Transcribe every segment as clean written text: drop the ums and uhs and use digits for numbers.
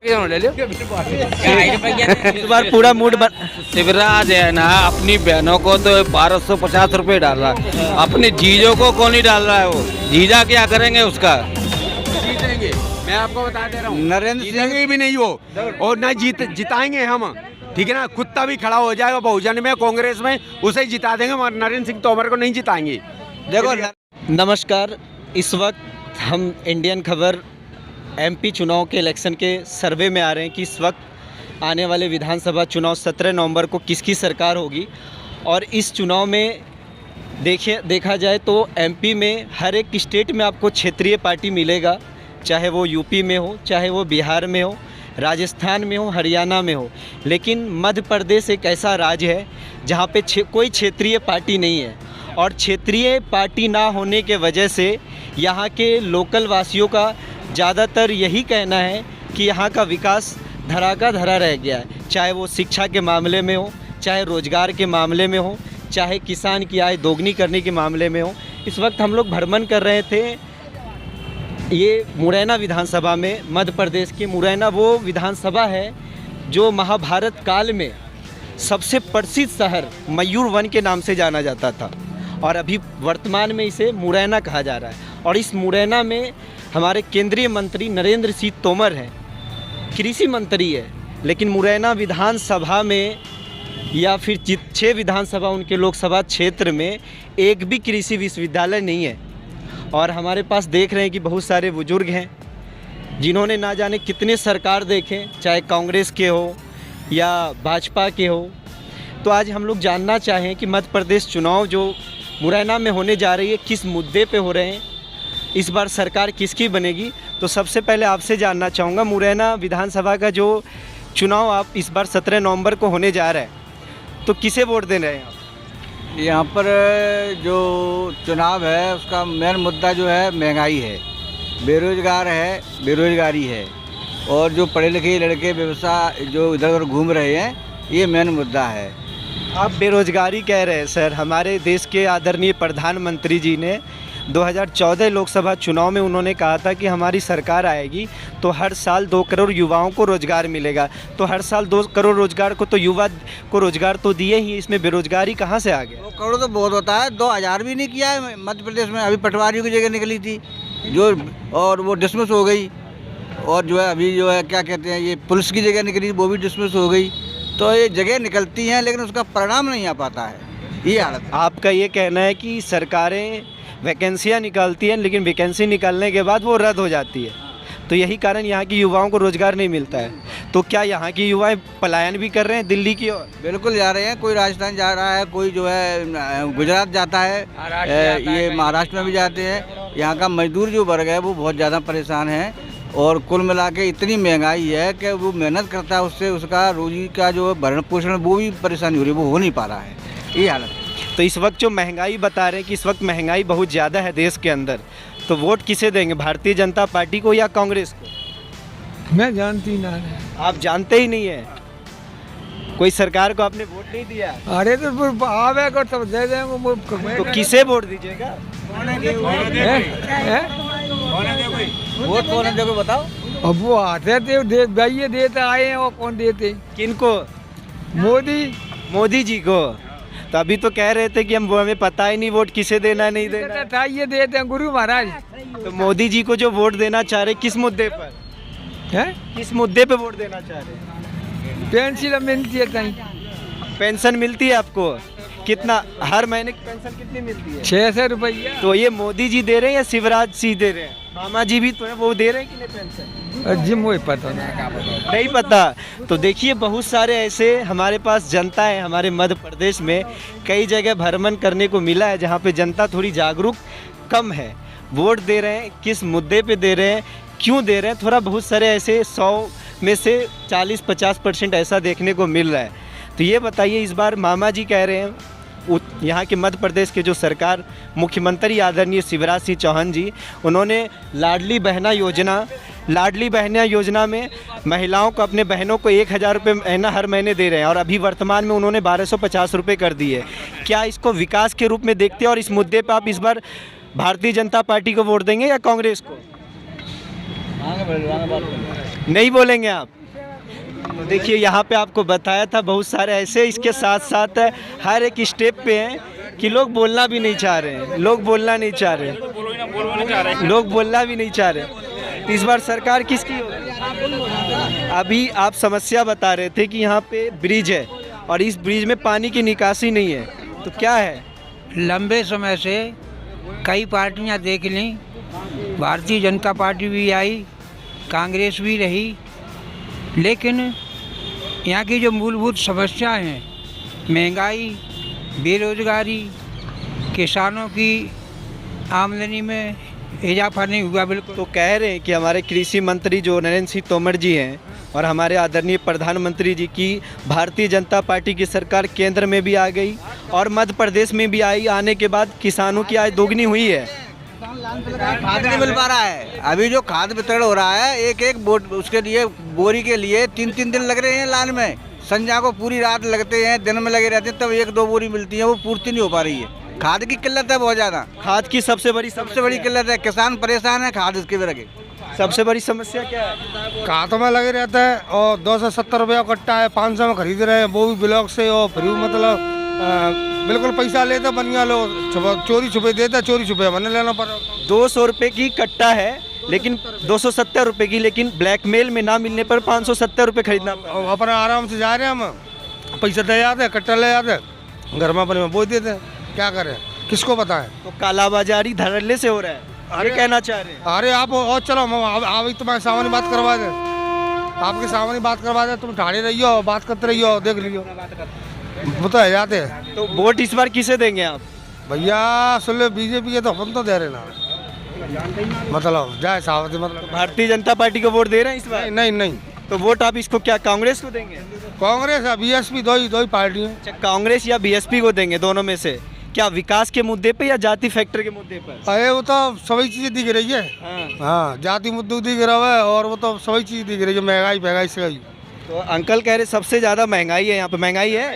इस बार पूरा मूड शिवराज है ना, अपनी बहनों को तो 1250 रुपए डाल रहा है, अपने जीजों को कौन नहीं डाल रहा है। वो जीजा क्या करेंगे उसका। जीतेंगे, मैं आपको बता दे रहा हूँ, नरेंद्र सिंह भी नहीं हो और ना जिताएंगे हम, ठीक है ना। कुत्ता भी खड़ा हो जाएगा बहुजन में, कांग्रेस में, उसे जिता देंगे, नरेंद्र सिंह तोमर को नहीं जिताएंगे। देखो, नमस्कार। इस वक्त हम इंडियन खबर एमपी चुनाव के इलेक्शन के सर्वे में आ रहे हैं कि इस वक्त आने वाले विधानसभा चुनाव 17 नवंबर को किसकी सरकार होगी। और इस चुनाव में देखा जाए तो एमपी में हर एक स्टेट में आपको क्षेत्रीय पार्टी मिलेगा, चाहे वो यूपी में हो, चाहे वो बिहार में हो, राजस्थान में हो, हरियाणा में हो। लेकिन मध्य प्रदेश एक ऐसा राज्य है जहाँ पे कोई क्षेत्रीय पार्टी नहीं है। और क्षेत्रीय पार्टी ना होने के वजह से यहाँ के लोकल वासियों का ज़्यादातर यही कहना है कि यहाँ का विकास धरा का धरा रह गया है, चाहे वो शिक्षा के मामले में हो, चाहे रोज़गार के मामले में हो, चाहे किसान की आय दोगुनी करने के मामले में हो। इस वक्त हम लोग भ्रमण कर रहे थे ये मुरैना विधानसभा में। मध्य प्रदेश की मुरैना वो विधानसभा है जो महाभारत काल में सबसे प्रसिद्ध शहर मयूरवन के नाम से जाना जाता था, और अभी वर्तमान में इसे मुरैना कहा जा रहा है। और इस मुरैना में हमारे केंद्रीय मंत्री नरेंद्र सिंह तोमर हैं, कृषि मंत्री है। लेकिन मुरैना विधानसभा में या फिर 6 विधानसभा उनके लोकसभा क्षेत्र में एक भी कृषि विश्वविद्यालय नहीं है। और हमारे पास देख रहे हैं कि बहुत सारे बुजुर्ग हैं जिन्होंने ना जाने कितने सरकार देखे, चाहे कांग्रेस के हो या भाजपा के हो। तो आज हम लोग जानना चाहें कि मध्य प्रदेश चुनाव जो मुरैना में होने जा रही है किस मुद्दे पे हो रहे हैं, इस बार सरकार किसकी बनेगी। तो सबसे पहले आपसे जानना चाहूँगा, मुरैना विधानसभा का जो चुनाव आप इस बार 17 नवंबर को होने जा रहा है, तो किसे वोट दे रहे हैं आप? यहाँ पर जो चुनाव है उसका मेन मुद्दा जो है महंगाई है, बेरोजगार है, बेरोजगारी है, और जो पढ़े लिखे लड़के व्यवसाय जो इधर उधर घूम रहे हैं, ये मेन मुद्दा है। आप बेरोजगारी कह रहे हैं सर। हमारे देश के आदरणीय प्रधानमंत्री जी ने 2014 लोकसभा चुनाव में उन्होंने कहा था कि हमारी सरकार आएगी तो हर साल 2 करोड़ युवाओं को रोज़गार मिलेगा। तो हर साल 2 करोड़ रोज़गार को तो युवा को रोज़गार तो दिए ही, इसमें बेरोजगारी कहाँ से आ गया? 2 करोड़ तो बहुत होता है, 2000 भी नहीं किया है मध्य प्रदेश में। अभी पटवारियों की जगह निकली थी जो, और वो डिसमिस हो गई। और जो है अभी जो है क्या कहते हैं, ये पुलिस की जगह निकली, वो भी डिसमिस हो गई। तो ये जगह निकलती हैं लेकिन उसका परिणाम नहीं आ पाता है, ये हालत है। आपका ये कहना है कि सरकारें वैकेंसियाँ निकालती हैं लेकिन वैकेंसी निकालने के बाद वो रद्द हो जाती है, तो यही कारण यहाँ की युवाओं को रोज़गार नहीं मिलता है। तो क्या यहाँ की युवाएं पलायन भी कर रहे हैं दिल्ली की ओर? बिल्कुल जा रहे हैं, कोई राजस्थान जा रहा है, कोई जो है गुजरात जाता है, ये महाराष्ट्र में भी जाते हैं। यहाँ का मजदूर जो वर्ग है वो बहुत ज़्यादा परेशान है, और कुल मिला के इतनी महंगाई है कि वो मेहनत करता है, उससे उसका रोजी का जो भरण पोषण वो भी परेशानी हो रही है, वो हो नहीं पा रहा है, ये हालत है। तो इस वक्त जो महंगाई बता रहे हैं कि इस वक्त महंगाई बहुत ज़्यादा है देश के अंदर, तो वोट किसे देंगे, भारतीय जनता पार्टी को या कांग्रेस को? मैं जानती ना है। आप जानते ही नहीं है? कोई सरकार को आपने वोट नहीं दिया? अरे तो आवेगा तब दे देंगे। तो किसे वोट दीजिएगा? वोट कौन देखो बताओ। अब वो आते थे दे देते आए हैं, वो कौन देते? किनको? मोदी जी को। तो अभी तो कह रहे थे कि हमें पता ही नहीं वोट किसे देना नहीं देना था, ये देते हैं गुरु महाराज। तो मोदी जी को जो वोट देना चाह रहे, किस मुद्दे पर है? किस मुद्दे पे वोट देना चाह रहे? पेंशन मिलती है कहीं? पेंशन मिलती है आपको? कितना हर महीने की पेंशन कितनी मिलती है? 600 रुपया। तो ये मोदी जी दे रहे हैं या शिवराज सिंह दे रहे हैं? मामा जी भी तो है, वो दे रहे हैं कि नहीं पेंशन? जी मुझे पता नहीं पता। तो देखिए बहुत सारे ऐसे हमारे पास जनता है, हमारे मध्य प्रदेश में कई जगह भ्रमण करने को मिला है जहाँ पे जनता थोड़ी जागरूक कम है। वोट दे रहे हैं, किस मुद्दे पे दे रहे हैं, क्यों दे रहे हैं, थोड़ा बहुत सारे ऐसे 100 में से 40-50% ऐसा देखने को मिल रहा है। तो ये बताइए, इस बार मामा जी कह रहे हैं, यहाँ के मध्य प्रदेश के जो सरकार मुख्यमंत्री आदरणीय शिवराज सिंह चौहान जी, उन्होंने लाडली बहना योजना में महिलाओं को, अपने बहनों को 1000 रुपये हर महीने दे रहे हैं, और अभी वर्तमान में उन्होंने 1250 रुपये कर दिए। क्या इसको विकास के रूप में देखते हैं? और इस मुद्दे पर आप इस बार भारतीय जनता पार्टी को वोट देंगे या कांग्रेस को? नहीं बोलेंगे आप? तो देखिए यहाँ पे आपको बताया था, बहुत सारे ऐसे इसके साथ साथ हर एक स्टेप पे हैं कि लोग बोलना भी नहीं चाह रहे हैं, लोग बोलना नहीं चाह रहे, लोग बोलना भी नहीं चाह रहे। तो इस बार सरकार किसकी होगी? अभी आप समस्या बता रहे थे कि यहाँ पे ब्रिज है और इस ब्रिज में पानी की निकासी नहीं है, तो क्या है? लंबे समय से कई पार्टियां देख लीं, भारतीय जनता पार्टी भी आई, कांग्रेस भी रही, लेकिन यहाँ की जो मूलभूत समस्याएं हैं, महंगाई, बेरोजगारी, किसानों की आमदनी में इजाफा नहीं हुआ बिल्कुल। तो कह रहे हैं कि हमारे कृषि मंत्री जो नरेंद्र सिंह तोमर जी हैं और हमारे आदरणीय प्रधानमंत्री जी की भारतीय जनता पार्टी की सरकार केंद्र में भी आ गई और मध्य प्रदेश में भी आई, आने के बाद किसानों की आय दोगुनी हुई है। खाद नहीं मिल पा रहा है। अभी जो खाद वितरण हो रहा है, एक एक उसके लिए बोरी के लिए 3-3 दिन लग रहे हैं लाइन में। संजा को पूरी रात लगते हैं, दिन में लगे रहते हैं, तब 1-2 बोरी मिलती है, वो पूर्ति नहीं हो पा रही है। खाद की किल्लत है बहुत ज़्यादा, खाद की सबसे बड़ी किल्लत है। किसान परेशान है खाद इसके भी। सबसे बड़ी समस्या क्या है? खातों में लगे रहता है और 270 रुपया कट्टा है, 500 में खरीद रहे हैं, वो भी ब्लॉक से और फ्री, मतलब बिल्कुल पैसा लेते बनिया लो, चोरी छुपे देता, चोरी छुपे मैंने लेना पड़ा। 200 रुपये की कट्टा है, लेकिन 270 रुपये की, लेकिन ब्लैकमेल में ना मिलने पर 570 रुपये खरीदना। अपना आराम से जा रहे हैं हम, पैसा दे जाते हैं, कट्टा ले जाते हैं, घर में अपने में बोझ देते हैं, क्या करें, किसको बताएं? तो कालाबाजारी धड़ल्ले से हो रहा है, अरे कहना चाह रहे हैं? अरे आप और चलो, आप तुम्हारे सामने बात करवा दे, आपके सामने बात करवा दे, तुम ठाड़े रहियो, बात करते रहियो, देख लियो, वो तो है जाते हैं। तो वोट इस बार किसे देंगे आप? भैया सुन लो, बीजेपी के तो हम तो दे रहे ना, मतलब जाए सावधि, मतलब भारतीय जनता पार्टी को वोट दे रहे हैं इस बार? नहीं नहीं, तो वोट आप इसको क्या कांग्रेस को देंगे? कांग्रेस या बीएसपी दो ही पार्टी है। अच्छा, कांग्रेस या बीएसपी को देंगे, दोनों में से? क्या विकास के मुद्दे पे या जाति फैक्टर के मुद्दे पर? अरे वो तो सभी चीजें दिख रही है। हाँ, जाति मुद्दे दिख रहा है और वो तो सभी चीज दिख रही है, महंगाई से गई। तो अंकल कह रहे सबसे ज्यादा महंगाई है यहाँ पे। महंगाई है?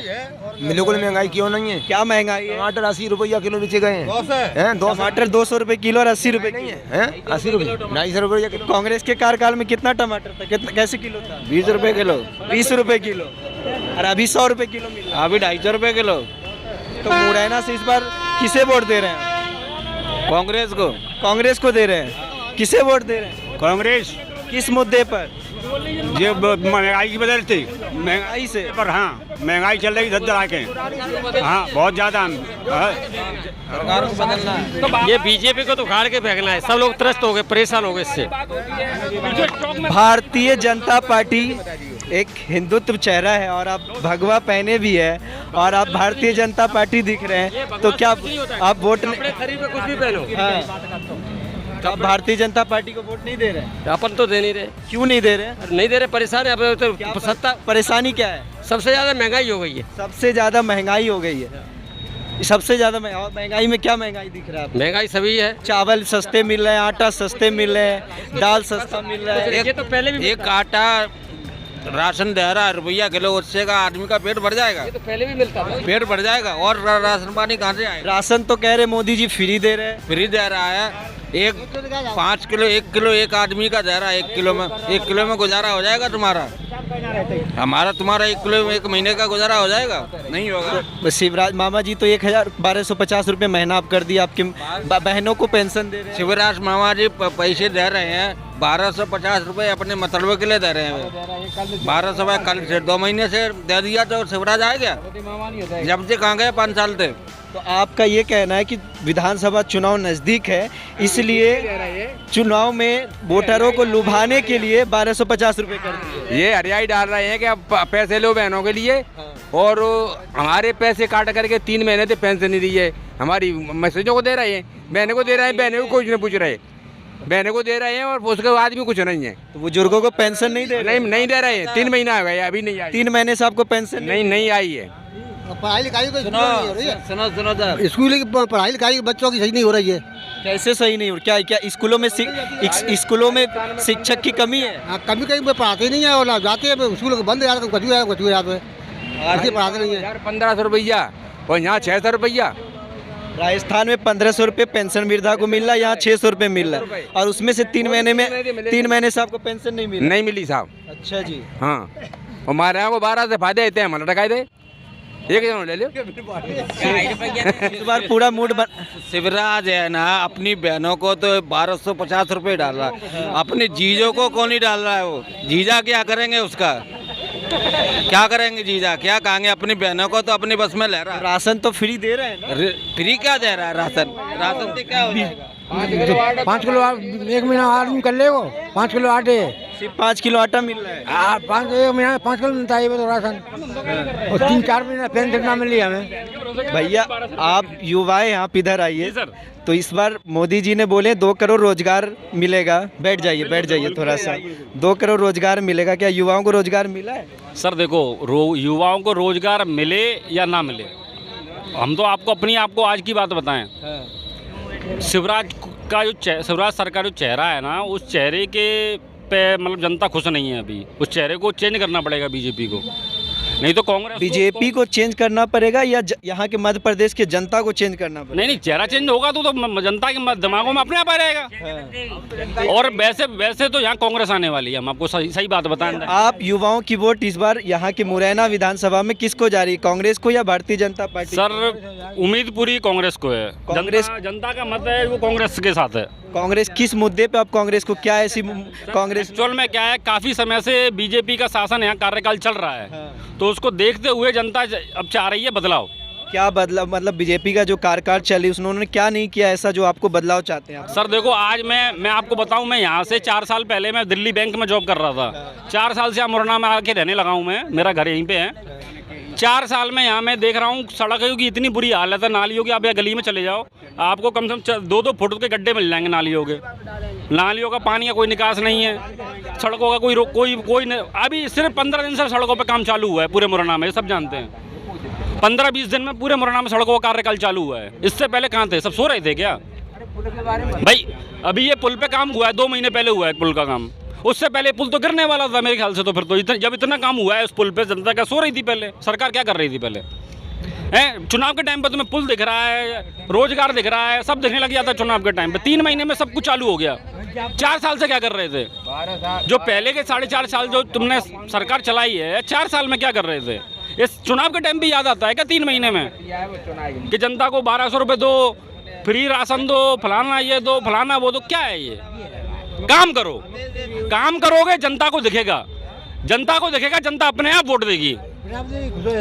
बिल्कुल महंगाई क्यों नहीं है? क्या महंगाई है? टमाटर 80 रुपया किलो बेचे गए हैं। टमाटर 200 रुपये किलो और 80 रुपये नहीं है? 80 रुपये, 250 रुपये किलो। कांग्रेस के कार्यकाल में कितना टमाटर था, कितना कैसे किलो था? 20 रुपए किलो। 20 रुपये किलो, और अभी 100 रुपये किलो मिल रहा है। अभी 250 रुपए किलो। तो मुरैना से इस बार किसे वोट दे रहे हैं? कांग्रेस को। कांग्रेस को दे रहे हैं। किसे वोट दे रहे हैं? कांग्रेस। किस मुद्दे पर? जो महंगाई की वजह से, महंगाई से पर हाँ, महंगाई चल रही धड़ के, हाँ बहुत ज़्यादा। सरकार को बदलना है। ये बीजेपी को तो उखाड़ के फेंकना है। सब लोग त्रस्त हो गए, परेशान हो गए इससे। भारतीय जनता पार्टी एक हिंदुत्व चेहरा है और आप भगवा पहने भी है और आप भारतीय जनता पार्टी दिख रहे हैं, तो क्या आप वोट खरीद में कुछ भी पहनो। तो आप भारतीय जनता पार्टी को वोट नहीं दे रहे हैं? अपन तो दे नहीं रहे। क्यों नहीं दे रहे? नहीं दे रहे, परेशान है। अब तो सत्ता, परेशानी क्या है? सबसे ज्यादा महंगाई हो गई है। सबसे ज्यादा महंगाई हो गई है। सबसे ज्यादा महंगाई में क्या महंगाई दिख रहा है? महंगाई सभी है। चावल सस्ते मिल रहे हैं, आटा सस्ते मिल रहे हैं, दाल सस्ता मिल रहा है। ये तो पहले भी एक आटा राशन दे रहा है रुपया किलो, उससे का आदमी का पेट भर जाएगा। ये तो पहले भी मिलता था। पेट भर जाएगा और राशन पानी कहाँ से आएगा? राशन तो कह रहे मोदी जी फ्री दे रहे हैं। फ्री दे रहा है। 1 किलो एक आदमी का दे रहा है। 1 किलो में गुजारा हो जाएगा तुम्हारा? तुम्हारा 1 किलो में 1 महीने का गुजारा हो जाएगा? नहीं होगा। शिवराज मामा जी तो 1250 रुपये महीना आप कर दिया, आपकी बहनों को पेंशन दे रहे हैं। शिवराज मामा जी पैसे दे रहे हैं 1250 रुपये, अपने मतलब के लिए दे रहे हैं। 1200 कल से 2 महीने से दे दिया तो शिवराज आ गया। जब से कहाँ गए 5 साल से। तो आपका ये कहना है कि विधानसभा चुनाव नज़दीक है, इसलिए चुनाव में वोटरों को लुभाने के लिए 1250 रुपये कर दिए। ये हरियाई डाल रहे हैं कि अब पैसे लो बहनों के लिए, और हमारे पैसे काट करके 3 महीने से पेंशन नहीं दी है। हमारी मैसेजों को दे रहे हैं, बहनों को दे रहे हैं, बहनों को कुछ नहीं पूछ रहे, बहनों को दे रहे हैं और उसके बाद भी कुछ नहीं है। तो बुजुर्गों को पेंशन नहीं दे रहे? नहीं दे रहे हैं। 3 महीना हो गया, अभी नहीं आई। 3 महीने से आपको पेंशन नहीं आई है। पढ़ाई लिखाई तो सुनो सर, स्कूल की पढ़ाई लिखाई बच्चों की सही नहीं हो रही है। कैसे सही नहीं हो? क्या स्कूलों में शिक्षक की कमी है? कभी कहीं पढ़ाते नहीं है, और जाते हैं स्कूल बंद हो जाते हैं, पढ़ाते नहीं है। 1500 रुपया और यहाँ 600 रुपया। राजस्थान में 1500 रुपये पेंशन वृद्धा को मिल रहा है, यहाँ 600 रुपये मिल रहा है, और उसमें से 3 महीने से आपको पेंशन नहीं मिल नहीं मिली साहब। अच्छा जी। हाँ, हमारे यहाँ को 12 से फायदे देते हैं, हमारा टकाए दे एक जन ले लो। इस बार पूरा मूड शिवराज है ना, अपनी बहनों को तो 1250 रुपये डाल रहा है, अपने जीजों को कौन नहीं डाल रहा है। वो जीजा क्या करेंगे, उसका क्या करेंगे जीजा, क्या कहेंगे। अपनी बहनों को तो अपनी बस में ले रहा है। राशन तो फ्री दे रहे हैं ना? फ्री क्या दे रहा है राशन? राशन से क्या हो जाएगा? 5 किलो एक महीना आदमी कर ले, वो 5 किलो आटे, सिर्फ 5 किलो आटा मिल रहा है। 5 किलो मिलता है तो राशन, और 3-4 महीना पेंशन ना मिली हमें। भैया आप युवा हैं, आप इधर आइए। तो इस बार मोदी जी ने बोले 2 करोड़ रोजगार मिलेगा। बैठ जाइए थोड़ा सा। 2 करोड़ रोजगार मिलेगा, क्या युवाओं को रोजगार मिला है? सर देखो, युवाओं को रोजगार मिले या ना मिले, हम तो आपको आज की बात बताएं। शिवराज सर का जो चेहरा है ना, उस चेहरे के पे मतलब जनता खुश नहीं है अभी। उस चेहरे को चेंज करना पड़ेगा बीजेपी को, नहीं तो कांग्रेस। बीजेपी को चेंज करना पड़ेगा या यहाँ के मध्य प्रदेश के जनता को चेंज करना पड़ेगा? नहीं, चेहरा चेंज होगा तो जनता के दिमागों में अपने आप आ रहेगा। और वैसे तो यहाँ कांग्रेस आने वाली है, हम आपको सही बात बताएं। आप युवाओं की वोट इस बार यहाँ की मुरैना विधानसभा में किसको जा रही है, कांग्रेस को या भारतीय जनता पार्टी? सर उम्मीद पूरी कांग्रेस को है। जनता का मत है वो कांग्रेस के साथ है। कांग्रेस किस मुद्दे पे आप कांग्रेस को, क्या ऐसी कांग्रेस? एक्चुअल में क्या है, काफ़ी समय से बीजेपी का शासन यहाँ कार्यकाल चल रहा है, तो उसको देखते हुए जनता अब चाह रही है बदलाव। क्या बदलाव? मतलब बीजेपी का जो कार्यकाल चली उन्होंने क्या नहीं किया ऐसा जो आपको बदलाव चाहते हैं आप? सर देखो, आज मैं आपको बताऊं, मैं यहाँ से 4 साल पहले मैं दिल्ली बैंक में जॉब कर रहा था। 4 साल से मुरैना में आके रहने लगा हूँ मैं, मेरा घर यहीं पे है। 4 साल में यहाँ मैं देख रहा हूँ सड़कों की इतनी बुरी हालत है, नालियों की। आप यहाँ गली में चले जाओ, आपको कम से कम 2-2 फुट के गड्ढे मिल जाएंगे नालियों का पानी का कोई निकास नहीं है। सड़कों का कोई अभी सिर्फ 15 दिन से सड़कों पे काम चालू हुआ है पूरे मुरैना में, सब जानते हैं। 15-20 दिन में पूरे मुरैना में सड़कों का कार्यकाल चालू हुआ है। इससे पहले कहाँ थे, सब सो रहे थे क्या भाई? अभी ये पुल पे काम हुआ है, 2 महीने पहले हुआ है पुल का काम। उससे पहले पुल तो गिरने वाला था मेरे ख्याल से। तो फिर तो जब इतना काम हुआ है उस पुल पे, जनता क्या सो रही थी पहले? सरकार क्या कर रही थी पहले? चुनाव के टाइम पे तुम्हें पुल दिख रहा है, रोजगार दिख रहा है, सब दिखने लग जाता है चुनाव के टाइम पे। 3 महीने में सब कुछ चालू हो गया। 4 साल से क्या कर रहे थे? जो पहले के 4.5 साल जो तुमने सरकार चलाई है, 4 साल में क्या कर रहे थे? इस चुनाव के टाइम भी याद आता है क्या 3 महीने में कि जनता को 1200 रुपये दो, फ्री राशन दो, फलाना ये दो, फलाना वो दो? क्या है ये? काम करो, काम करोगे जनता को दिखेगा, जनता अपने आप वोट देगी।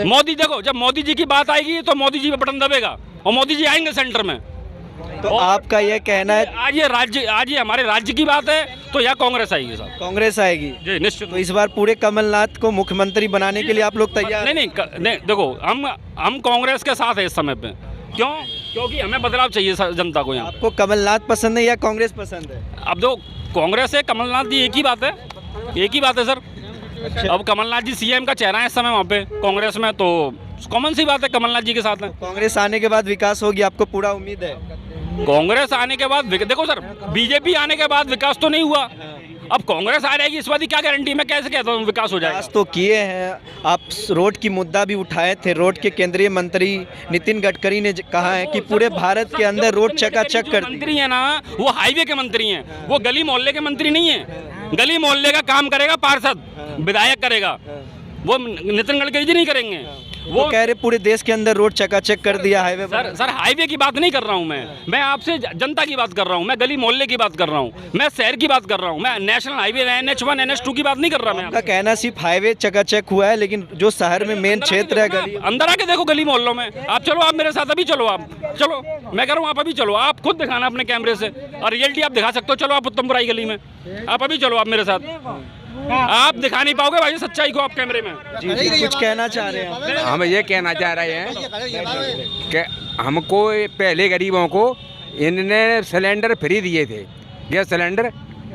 मोदी देखो, जब मोदी जी की बात आएगी तो मोदी जी पे बटन दबेगा और मोदी जी आएंगे सेंटर में। तो आपका ये कहना है आज ये हमारे राज्य की बात है तो यहाँ कांग्रेस आएगी साहब, कांग्रेस आएगी जी निश्चित। तो इस बार पूरे कमलनाथ को मुख्यमंत्री बनाने के लिए आप लोग तैयार? नहीं, देखो हम कांग्रेस के साथ है इस समय पे। क्योंकि हमें बदलाव चाहिए जनता को। यहाँ आपको कमलनाथ पसंद है या कांग्रेस पसंद है? अब दो कांग्रेस है, कमलनाथ जी एक ही बात है सर। अच्छा। अब कमलनाथ जी सीएम का चेहरा है इस समय वहाँ पे कांग्रेस में, तो कॉमन सी बात है कमलनाथ जी के साथ है। कांग्रेस आने के बाद विकास होगी, आपको पूरा उम्मीद है? कांग्रेस आने के बाद देखो सर, बीजेपी आने के बाद विकास तो नहीं हुआ, अब कांग्रेस आ जाएगी इस बात की क्या गारंटी? मैं कैसे कहता हूँ विकास हो जाएगा? विकास तो किए हैं आप। रोड की मुद्दा भी उठाए थे। रोड के केंद्रीय मंत्री नितिन गडकरी ने कहा है कि पूरे भारत के अंदर रोड चकाचक कर दी। मंत्री है ना, वो हाईवे के मंत्री हैं, वो गली मोहल्ले के मंत्री नहीं है। गली मोहल्ले का काम करेगा पार्षद, विधायक करेगा, वो नितिन गडकरी जी नहीं करेंगे। वो कह रहे पूरे देश के अंदर रोड चकाचक कर दिया हाईवे। सर हाईवे की बात नहीं कर रहा हूँ मैं आपसे जनता की बात कर रहा हूँ, मैं गली मोहल्ले की बात कर रहा हूँ, मैं शहर की बात कर रहा हूँ, मैं नेशनल हाईवे NH1 NH2 की बात नहीं कर रहा। मैं आपका कहना सिर्फ हाईवे चकाचक हुआ है, लेकिन जो शहर में मेन क्षेत्र है गली, अंदर आके देखो गली मोहल्लों में। आप चलो, आप मेरे साथ अभी चलो, आप चलो, मैं कह रहा हूँ आप अभी चलो, आप खुद दिखाना अपने कैमरे से और रियलिटी आप दिखा सकते हो। चलो आप उत्तमपुराई गली में, आप अभी चलो, आप मेरे साथ, आप दिखा नहीं पाओगे भाई सच्चाई को आप कैमरे में। जी कुछ कहना चाह रहे हैं? हम ये कहना चाह रहे हैं कि हमको पहले गरीबों को इनने सिलेंडर फ्री दिए थे, गैस सिलेंडर,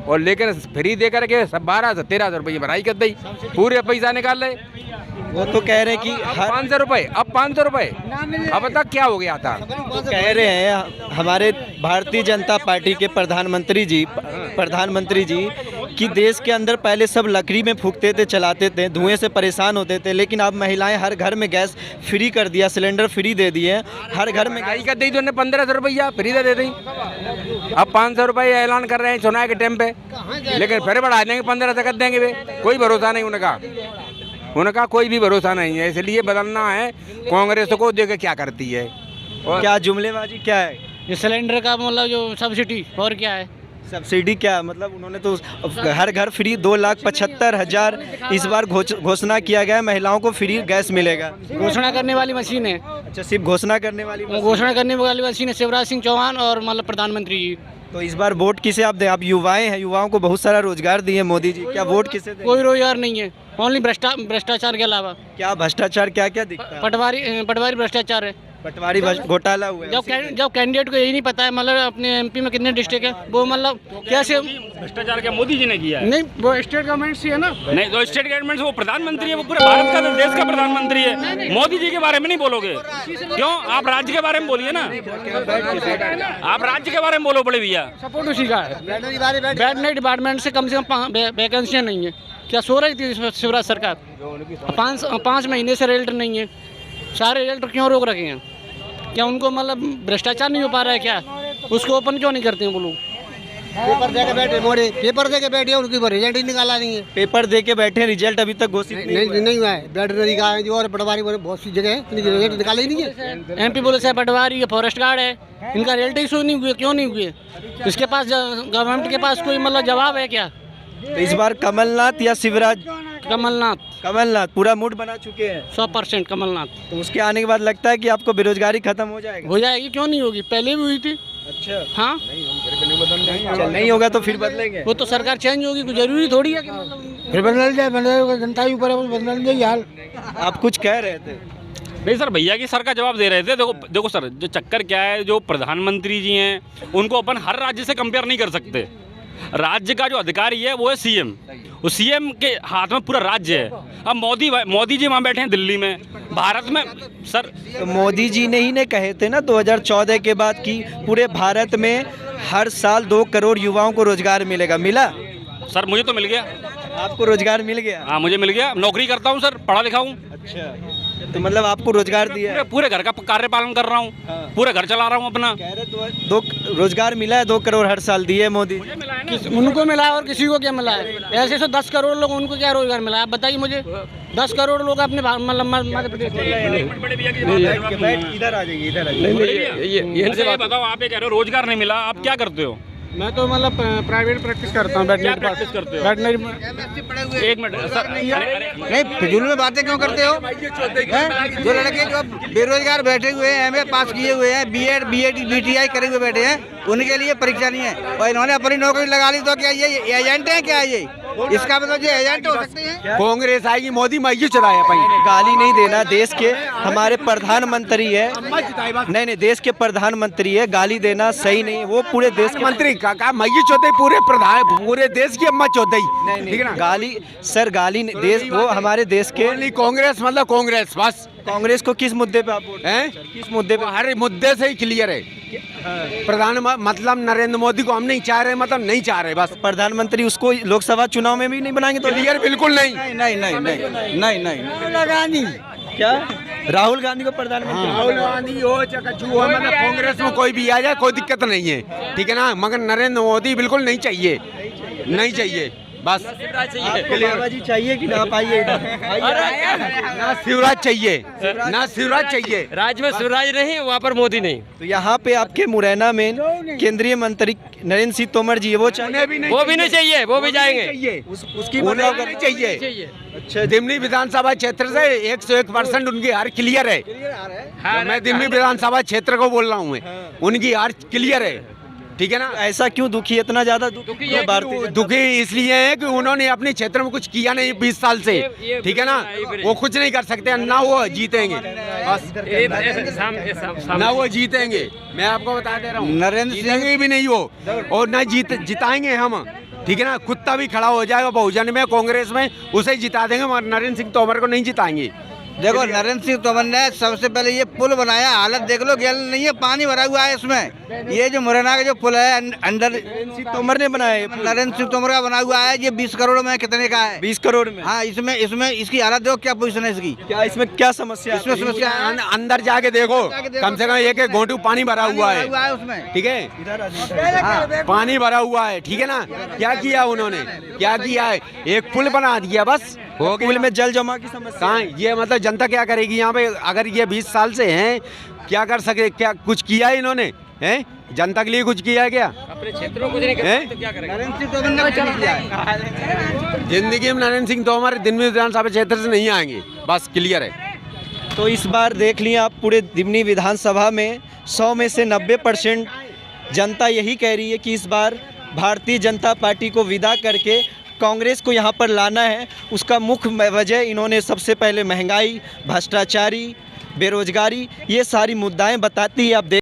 और लेकिन फ्री दे करके सब 1200-1300 रुपये भराई कर दी, पूरे पैसा निकाल रहे। वो तो कह रहे हैं कि 500 रुपये, अब 500 रुपये, अब तक क्या हो गया था? तो कह रहे हैं हमारे भारतीय जनता पार्टी के प्रधानमंत्री जी कि देश के अंदर पहले सब लकड़ी में फूकते थे, चलाते थे, धुएं से परेशान होते थे, लेकिन अब महिलाएं हर घर में गैस फ्री कर दिया, सिलेंडर फ्री दे दिए हैं, हर घर में महंगाई कर दी तो 1500 रुपया फ्री दे दी। अब 500 रुपये ऐलान कर रहे हैं चुनाव के टाइम पे, लेकिन फिर बढ़ा देंगे 1500 कर देंगे वे। कोई भरोसा नहीं उनका कोई भी भरोसा नहीं है। इसलिए बदलना है कांग्रेस को, देखे क्या करती है। और क्या जुमलेबाजी क्या है? ये सिलेंडर का मतलब जो सब्सिडी और क्या है? सब्सिडी क्या मतलब? उन्होंने तो हर घर फ्री 2,75,000 इस बार घोषणा किया गया है, महिलाओं को फ्री गैस मिलेगा। घोषणा करने वाली मशीन है। अच्छा, सिर्फ घोषणा करने वाली घोषणा करने वाली मशीन है शिवराज सिंह चौहान और मतलब प्रधानमंत्री जी। तो इस बार वोट किसे आप दें? आप युवाएं हैं, युवाओं को बहुत सारा रोजगार दिए मोदी जी, क्या वोट किसे दें? कोई रोजगार नहीं है, ओनली भ्रष्टाचार के अलावा। क्या भ्रष्टाचार क्या क्या दिखता है? पटवारी भ्रष्टाचार है, पटवारी घोटाला हुआ है। जब कैंडिडेट को यही नहीं पता है मतलब अपने एमपी में कितने डिस्ट्रिक्ट है, वो मतलब कैसे भ्रष्टाचार क्या मोदी जी ने किया है? नहीं, वो स्टेट गवर्नमेंट से है ना। नहीं, तो स्टेट गवर्नमेंट से वो प्रधानमंत्री है, वो पूरे भारत का देश का प्रधानमंत्री है। मोदी जी के बारे में नहीं बोलोगे क्यों? आप राज्य के बारे में बोलिए ना, आप राज्य के बारे में बोलो बड़े भैया। सपोर्ट उसी का है। वेटनरी डिपार्टमेंट से कम 5 वैकेंसियाँ नहीं है। क्या सो रही थी शिवराज सरकार? 5 महीने से रिजल्ट नहीं है, सारे रिजल्ट क्यों रोक रखे हैं? क्या उनको मतलब भ्रष्टाचार नहीं हो पा रहा है क्या? उसको ओपन क्यों नहीं करते हैं वो लोग? पेपर दे के बैठे मोड़े, पेपर दे के बैठे, उनकी रिजल्ट ही निकाला नहीं है। पेपर दे के बैठे, रिजल्ट अभी तक घोषित नहीं हुआ है। वेटनरी का है जो, और पटवारी बहुत सी जगह है, रिजल्ट निकाला ही नहीं है। एमपी पुलिस है, पटवारी है, फॉरेस्ट गार्ड है, इनका रिजल्ट ही शो नहीं हुए। क्यों नहीं हुए? इसके पास गवर्नमेंट के पास कोई मतलब जवाब है क्या? तो इस बार कमलनाथ या शिवराज? कमलनाथ पूरा मूड बना चुके हैं 100% कमलनाथ। तो उसके आने के बाद लगता है कि आपको बेरोजगारी खत्म हो जाएगी? हो जाएगी, क्यों नहीं होगी? पहले भी हुई थी। अच्छा, हाँ, नहीं होगा तो फिर बदलेंगे। वो तो सरकार चेंज होगी, कुछ जरूरी थोड़ी है कि मतलब फिर बदल जाए, जनता के ऊपर बदल जाए हाल। आप कुछ कह रहे थे? नहीं सर, भैया की सर का जवाब दे रहे थे। देखो सर, जो चक्कर क्या है, जो प्रधानमंत्री जी हैं उनको अपन हर राज्य से कंपेयर नहीं कर सकते। राज्य का जो अधिकारी है वो है सीएम, उस सीएम के हाथ में पूरा राज्य है। अब मोदी जी वहाँ बैठे हैं दिल्ली में, भारत में सर। तो मोदी जी ने ही ने कहे थे ना 2014 के बाद कि पूरे भारत में हर साल 2 करोड़ युवाओं को रोजगार मिलेगा। मिला? सर मुझे तो मिल गया। आपको रोजगार मिल गया? हाँ, मुझे मिल गया। नौकरी करता हूँ सर, पढ़ा लिखा हूँ। अच्छा, तो मतलब आपको रोजगार दिया? पूरे घर का कार्य पालन कर रहा हूँ। हाँ। पूरे घर चला रहा हूँ अपना। कह रहे 2 रोजगार मिला है, 2 करोड़ हर साल दिए मोदी। उनको मिला है और किसी को क्या मिला है? ऐसे तो 10 करोड़ लोग, उनको क्या रोजगार मिला है? आप बताइए मुझे। 10 करोड़ लोग अपने मतलब मध्य प्रदेश में। इधर आ जाइए, इधर आ जाइए। ये बताओ, आप ये कह रहे हो रोजगार नहीं मिला, आप क्या करते हो? मैं तो मतलब प्राइवेट प्रैक्टिस करता हूँ। क्या प्रैक्टिस करते हो? वेटनरी। एक मिनट सर, नहीं, फिजूल में बातें क्यों करते हो? जो लड़के जो बेरोजगार बैठे हुए हैं, एमए पास किए हुए हैं, बीएड बीटीआई करे हुए बैठे हैं, उनके लिए परीक्षा नहीं है और इन्होंने अपनी नौकरी लगा ली, तो क्या ये एजेंट है? क्या ये इसका मतलब ये एजेंट हो सकते हैं? कांग्रेस आएगी, मोदी मैगी चलाया पाएंगे। गाली नहीं देना, देश के हमारे प्रधानमंत्री है। नहीं, देश के प्रधानमंत्री है, गाली देना सही नहीं है। वो पूरे देश के मंत्री का मैगी चौथे पूरे देश की अम्मा चौथे ही, ठीक है ना? गाली सर, गाली देश, वो हमारे देश के कांग्रेस मतलब कांग्रेस बस। कांग्रेस को किस मुद्दे पे आप वोट हैं? किस मुद्दे पे? हर मुद्दे से ही क्लियर है। प्रधान मतलब नरेंद्र मोदी को हम नहीं चाह रहे, मतलब नहीं चाह रहे बस। प्रधानमंत्री उसको लोकसभा चुनाव में भी नहीं बनाएंगे तो? क्लियर बिल्कुल नहीं। नहीं। गांधी क्या राहुल गांधी को प्रधानमंत्री? राहुल गांधी हो चाहे जो हो, मतलब कांग्रेस में कोई भी आ जाए कोई दिक्कत नहीं है, ठीक है ना? मगर नरेंद्र मोदी बिल्कुल नहीं चाहिए, नहीं चाहिए बस। आपको बाबा जी चाहिए कि ना? पाइए ना शिवराज चाहिए, ना शिवराज चाहिए। राज्य में शिवराज नहीं, वहाँ पर मोदी नहीं। तो यहाँ पे आपके मुरैना में केंद्रीय मंत्री नरेंद्र सिंह तोमर जी, वो चाहिए? वो भी नहीं चाहिए, वो भी जाएंगे। उसकी नहीं चाहिए। अच्छा, दिमनी विधानसभा क्षेत्र से 101% उनकी हार क्लियर है। मैं दिमनी विधानसभा क्षेत्र को बोल रहा हूँ, उनकी हार क्लियर है, ठीक है ना? ऐसा क्यों दुखी, इतना ज्यादा दुखी इसलिए है कि उन्होंने अपने क्षेत्र में कुछ किया नहीं 20 साल से, ठीक है ना? वो कुछ नहीं कर सकते, ना वो जीतेंगे बस, ना वो जीतेंगे। मैं आपको बता दे रहा हूँ, नरेंद्र जीतेंगे भी नहीं वो, और ना जिताएंगे हम, ठीक है ना? कुत्ता भी खड़ा हो जाएगा बहुजन में, कांग्रेस में, उसे जिता देंगे, मगर नरेंद्र सिंह तोमर को नहीं जिताएंगे। देखो नरेंद्र सिंह तोमर ने सबसे पहले ये पुल बनाया, हालत देख लो, गैल नहीं है, पानी भरा हुआ है इसमें। ये जो मुरैना का जो पुल है अंडर तोमर ने बनाया, नरेंद्र सिंह तोमर का बना हुआ है। ये 20 करोड़ में कितने का है? 20 करोड़ में। हाँ, इसमें इसकी हालत देखो, क्या पोजीशन है इसकी, क्या इसमें क्या समस्या? इसमें समस्या है। अंदर जाके देखो, कम से कम एक एक घोंटू पानी भरा हुआ है उसमें, ठीक है, पानी भरा हुआ है, ठीक है ना। क्या किया उन्होंने, क्या किया है? एक पुल बना दिया बस, हो गया। पुल में जल जमा की समस्या कहाँ ये मतलब जनता क्या करेगी यहाँ पे? अगर ये 20 साल से हैं, क्या कर सके? क्या कुछ किया है इन्होंने? हैं जनता के लिए कुछ किया है क्या? अपने क्षेत्रों को नहीं करते तो क्या करेंगे? नरेंद्र सिंह तोमर ने कुछ नहीं किया है। जिंदगी में नरेंद्र सिंह तोमर दिल्ली विधानसभा क्षेत्र से नहीं आएंगे, बस क्लियर है। तो इस बार देख लिया आप, पूरे दिमनी विधानसभा में 100 में से 90% जनता यही कह रही है कि इस बार भारतीय जनता पार्टी को विदा करके कांग्रेस को यहाँ पर लाना है। उसका मुख्य वजह इन्होंने सबसे पहले महंगाई, भ्रष्टाचारी, बेरोजगारी, ये सारी मुद्दाएं बताती है। आप देख